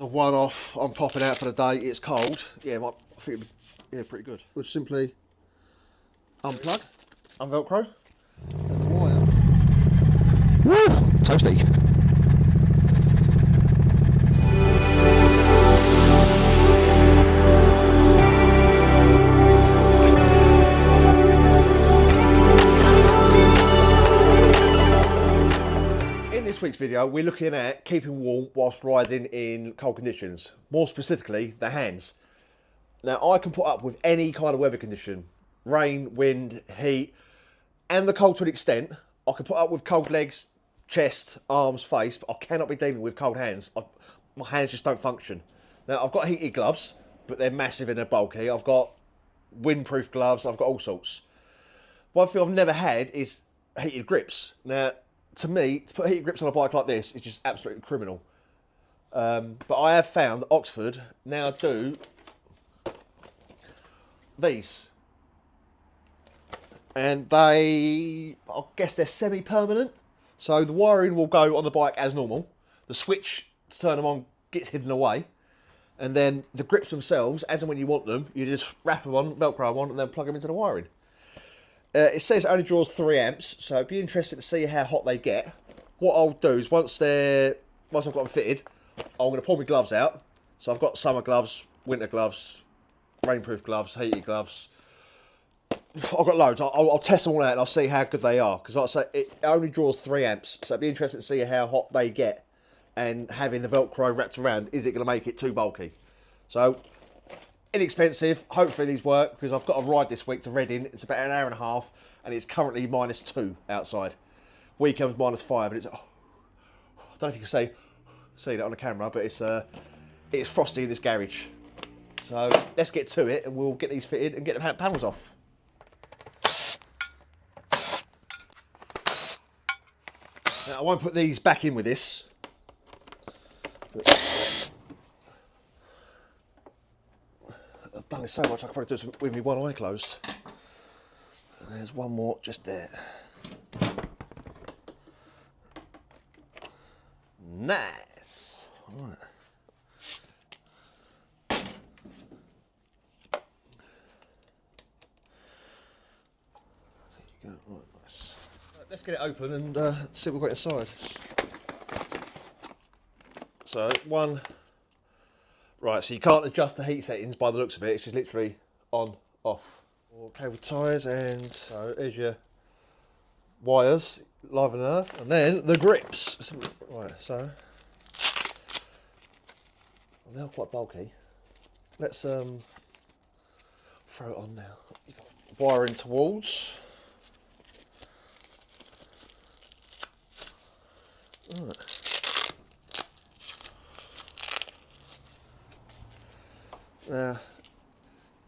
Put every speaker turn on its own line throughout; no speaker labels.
A one-off, I'm popping out for the day, it's cold. Yeah, I think it'd be pretty good. We'll simply unplug, unvelcro, and the wire.
Woo! Toasty.
In this week's video, we're looking at keeping warm whilst riding in cold conditions. More specifically, the hands. Now, I can put up with any kind of weather condition. Rain, wind, heat, and the cold to an extent. I can put up with cold legs, chest, arms, face, but I cannot be dealing with cold hands. My hands just don't function. Now, I've got heated gloves, but they're massive and they're bulky. I've got windproof gloves, I've got all sorts. One thing I've never had is heated grips. Now, to me, to put heated grips on a bike like this is just absolutely criminal. But I have found that Oxford now do these. And I guess they're semi-permanent. So the wiring will go on the bike as normal. The switch to turn them on gets hidden away. And then the grips themselves, as and when you want them, you just wrap them on, Velcro them on, and then plug them into the wiring. It says it only draws 3 amps, so it'd be interesting to see how hot they get. What I'll do is once I've got them fitted, I'm going to pull my gloves out. So I've got summer gloves, winter gloves, rainproof gloves, heated gloves. I've got loads. I'll test them all out and I'll see how good they are. Because like I say, it only draws 3 amps, so it'd be interesting to see how hot they get. And having the Velcro wrapped around, is it going to make it too bulky? So, inexpensive. Hopefully these work, because I've got a ride this week to Reading. It's about an hour and a half, and it's currently -2 outside. Weekend was -5, and it's, I don't know if you can see that on the camera, but it's frosty in this garage. So let's get to it, and we'll get these fitted and get the panels off. Now, I won't put these back in with this. But I've done this so much I can probably do this with me one eye closed. And there's one more just there. Nice. Right. There you go. Right, nice. Let's get it open and see what we've got inside. So right, so you can't adjust the heat settings by the looks of it, it's just literally on, off. Okay, with tyres, and so there's your wires, live and earth, and then the grips. Right, so they're quite bulky. Let's throw it on now. You've got wiring towards. Right.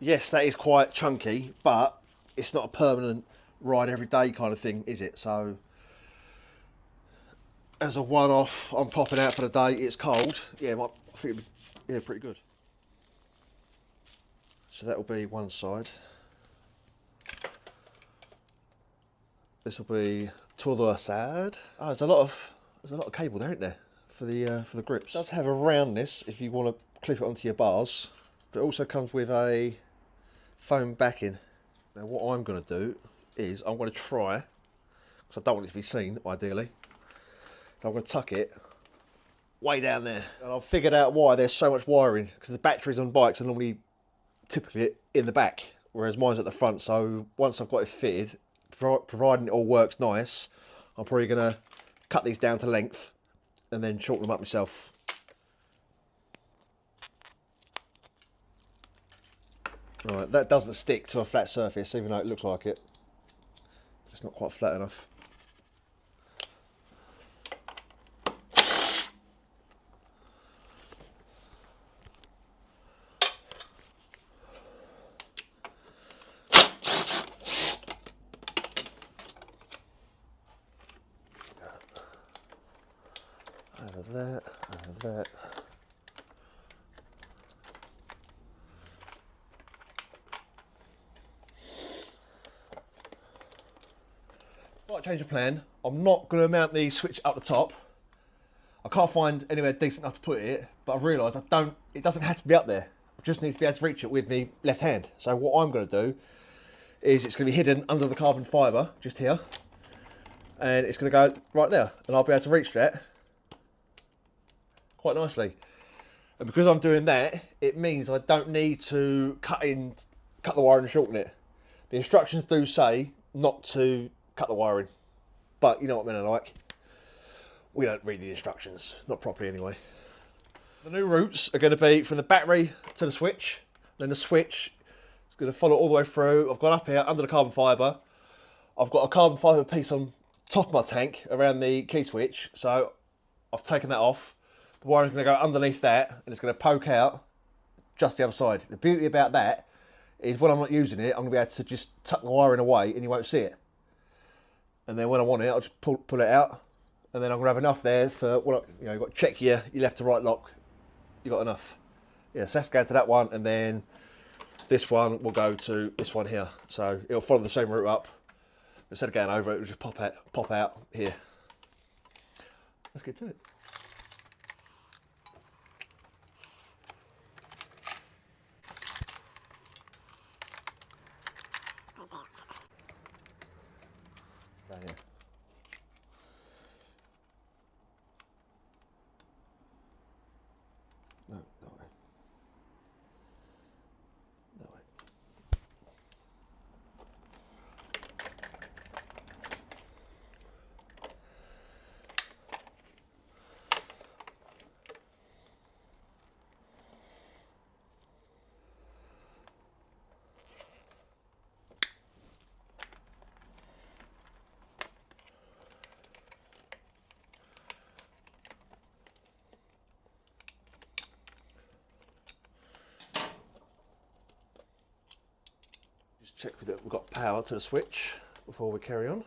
Yes, that is quite chunky, but it's not a permanent ride every day kind of thing, is it? So, as a one-off, I'm popping out for the day. It's cold. Yeah, I think it'd be pretty good. So that will be one side. This will be to the other side. Oh, there's a lot of cable there, isn't there, for the grips? It does have a roundness if you want to clip it onto your bars. But it also comes with a foam backing. Now what I'm going to do is I'm going to try, because I don't want it to be seen ideally, so I'm going to tuck it way down there. And I've figured out why there's so much wiring, because the batteries on bikes are normally typically in the back, whereas mine's at the front. So once I've got it fitted, providing it all works nice, I'm probably going to cut these down to length and then shorten them up myself. Right, that doesn't stick to a flat surface, even though it looks like it. It's not quite flat enough. Over that, over that. Might change of plan. I'm not going to mount the switch up the top. I can't find anywhere decent enough to put it, but I've realised it doesn't have to be up there. I just need to be able to reach it with my left hand. So what I'm going to do is it's going to be hidden under the carbon fibre, just here. And it's going to go right there. And I'll be able to reach that quite nicely. And because I'm doing that, it means I don't need to cut the wiring and shorten it. The instructions do say not to cut the wiring. But you know what men are like. We don't read the instructions, not properly anyway. The new routes are going to be from the battery to the switch. Then the switch is going to follow all the way through. I've gone up here under the carbon fibre. I've got a carbon fibre piece on top of my tank around the key switch. So I've taken that off. The wiring's going to go underneath that and it's going to poke out just the other side. The beauty about that is when I'm not using it, I'm going to be able to just tuck the wiring away and you won't see it. And then when I want it, I'll just pull it out. And then I'm going to have enough there for, well, you know, you've got to check your left to right lock. You've got enough. Yeah, so that's going to that one. And then this one will go to this one here. So it'll follow the same route up. Instead of going over it, it'll just pop out here. Let's get to it. Down here. No, that way. That way. Just check that we've got power to the switch before we carry on.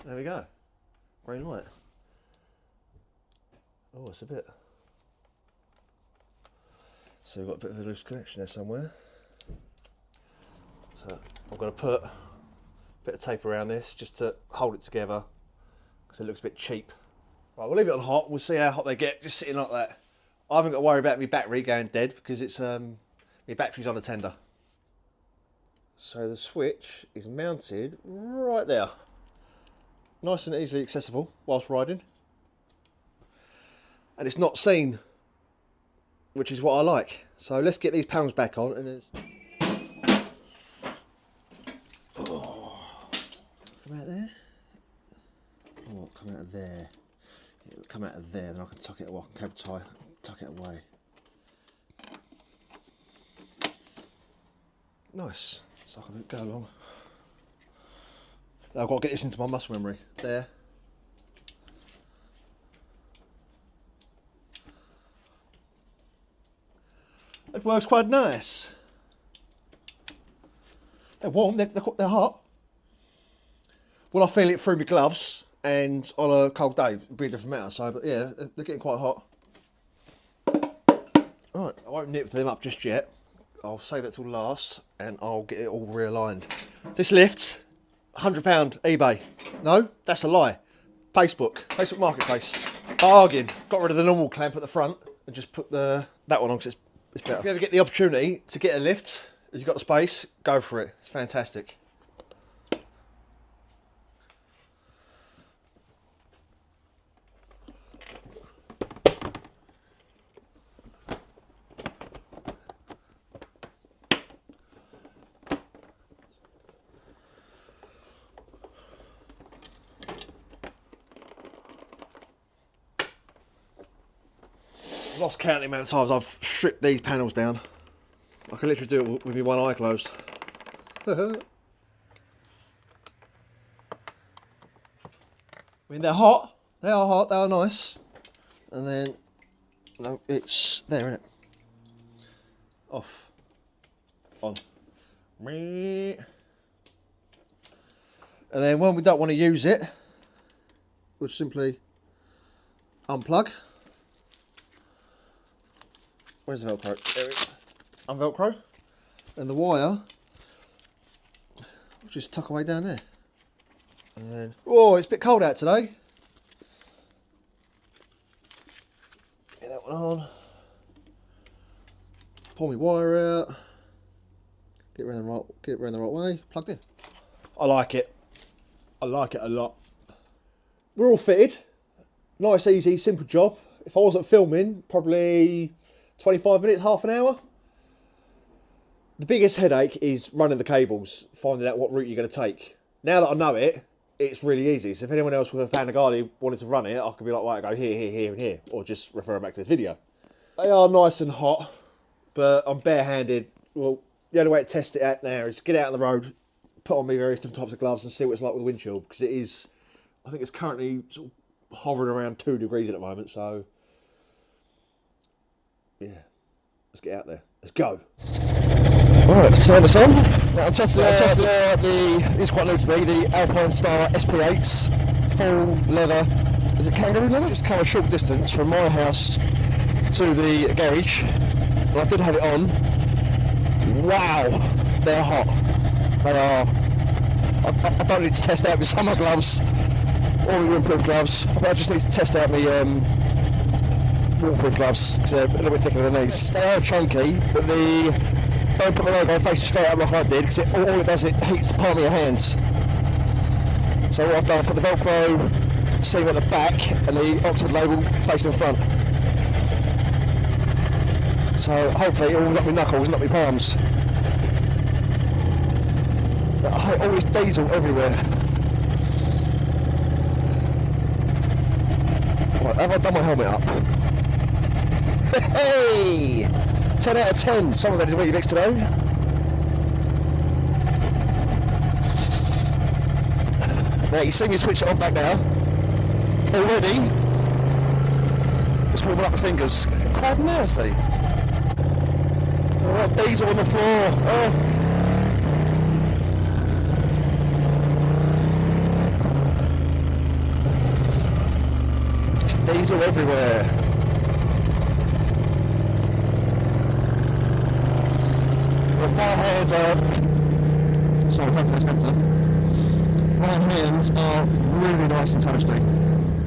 There we go. Green light. Oh, it's a bit. So we've got a bit of a loose connection there somewhere. So I'm going to put a bit of tape around this just to hold it together because it looks a bit cheap. Right, we'll leave it on hot. We'll see how hot they get just sitting like that. I haven't got to worry about my battery going dead because it's my battery's on a tender. So the switch is mounted right there. Nice and easily accessible whilst riding. And it's not seen, which is what I like. So let's get these panels back on and it's... Oh. Come out there. Oh, come out of there. It'll come out of there, then I can tuck it away. I can cable tie, tuck it away. Nice. So I can go along. Now I've got to get this into my muscle memory. There. It works quite nice. They're warm, they're hot. Well, I feel it through my gloves and on a cold day, it'd be a different matter. So, but yeah, they're getting quite hot. Right, I won't nip them up just yet. I'll save that till last and I'll get it all realigned. This lift, £100 eBay. No, that's a lie. Facebook Marketplace. Bargain. Got rid of the normal clamp at the front and just put that one on because it's better. If you ever get the opportunity to get a lift, if you've got the space, go for it. It's fantastic. I've lost count the amount of times I've stripped these panels down. I can literally do it with my one eye closed. I mean, they're hot. They are hot. They are nice. And then, no, it's there, isn't it? Off. On. And then when we don't want to use it, we'll simply unplug. Where's the Velcro? There it is. Unvelcro. And the wire, we'll just tuck away down there. And then, oh, it's a bit cold out today. Pull my wire out. Get it around the right way. Plugged in. I like it. I like it a lot. We're all fitted. Nice, easy, simple job. If I wasn't filming, probably 25 minutes, half an hour. The biggest headache is running the cables, finding out what route you're going to take. Now that I know it, it's really easy. So if anyone else with a Dadcati wanted to run it, I could be like, right, go here, here, here, and here. Or just refer them back to this video. They are nice and hot, but I'm barehanded. Well, the only way to test it out now is get out on the road, put on me various different types of gloves and see what it's like with the windshield. Because it is, I think it's currently sort of hovering around 2 degrees at the moment. So, yeah, let's get out there. Let's go.
Right, let's turn this on. I'm testing it's quite new to me, the Alpine Star SP8s, full leather. Is it kangaroo leather? It's kind of a short distance from my house to the garage. And I did have it on. Wow, they're hot. They are. I don't need to test out my summer gloves or my windproof gloves. I just need to test out my waterproof gloves because they're a little bit thicker than these. They are chunky, but don't put the logo facing straight up like I did, because all it does, it heats the palm of your hands. So what I've done, I put the Velcro seam at the back and the Oxford label facing in front. So hopefully it will not my knuckles, not my palms. But I hate all this diesel everywhere. Right, have I done my helmet up? Hey! 10 out of 10. Someone that is what you next today. Now you see me switch it on back now. Already. It's warming up my fingers. Quite nasty. Oh, diesel on the floor. Oh. Diesel everywhere. My hands are, sorry, hopefully that's better. My hands are really nice and toasty.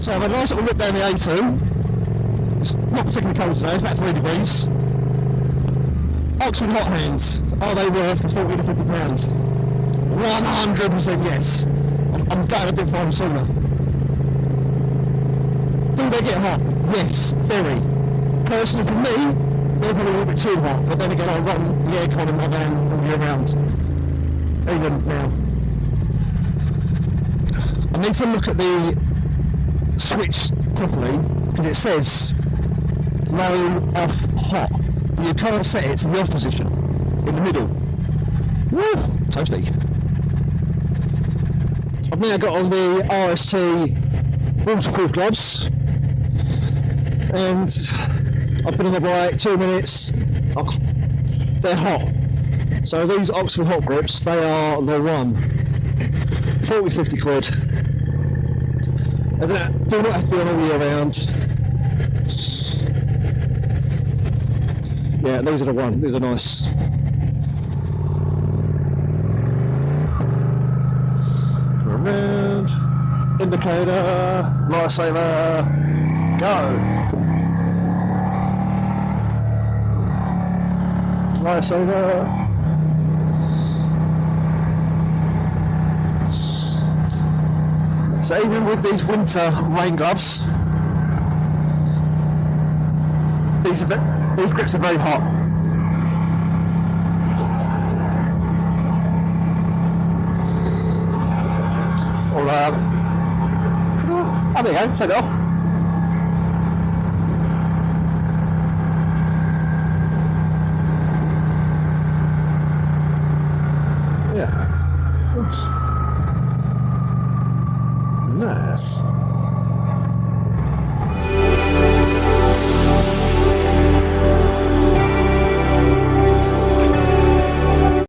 So I've had a nice little look down the A2. It's not particularly cold today, it's about 3 degrees. Oxford hot hands, are they worth the 40 to 50 pounds? 100% yes. I'm gutted I didn't find them sooner. Do they get hot? Yes, very. Personally for me, they're probably a little bit too hot, but then again I run the aircon in my van all year round, even now. I need to look at the switch properly, because it says low, off, hot. You can't set it to the off position, in the middle. Woo! Toasty. I've now got on the RST waterproof gloves, and I've been on the bike 2 minutes. They're hot. So these Oxford hot grips, they are the one. 40, 50 quid. And do not have to be on all year round. Yeah, these are the one. These are nice. Go around. Indicator. Lifesaver. Go. Lifesaver. So even with these winter rain gloves, these grips are very hot. Although, oh there you go, take it off.